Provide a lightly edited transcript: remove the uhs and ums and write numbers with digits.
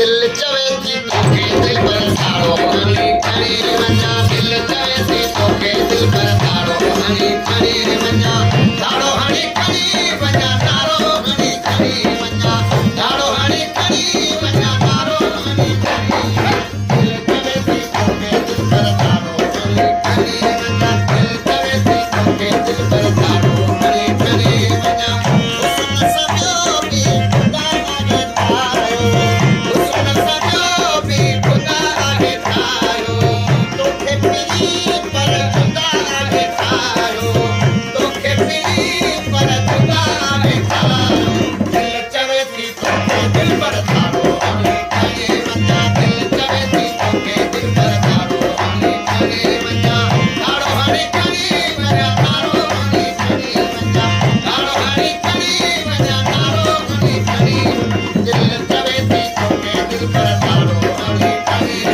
दिल चवे थी तोखे दिल पर ताड़ो हणी खणी रे वञा दिल चवे थी तोखे दिल पर ताड़ो हणी खणी रे वञा ताड़ो हणी खणी वञा तारो हणी खणी रे वञा ताड़ो हणी खणी वञा तारो हणी खणी दिल चवे थी तोखे दिल पर ताड़ो हणी खणी रे वञा दिल चवे थी तोखे दिल पर ताड़ो हणी खणी रे वञा हुस्न सजो भी खुदा आगे ठाहियो हुस्न सजो भी खुदा आगे ठाहियो तोखे पिरी पर खुदा आगे ठाहियो तोखे पिरी पर खुदा आगे ठाहियो दिल चवे थी तोखे दिल पर ताड़ो हणी खणी वञा दिल चवे थी तोखे दिल पर ताड़ो हणी खणी वञा ताड़ो हणी खणी वञा तारो हणी खणी वञा ताड़ो हणी खणी वञा तारो हणी खणी दिल चवे थी तोखे दिल पर ताड़ो हणी खणी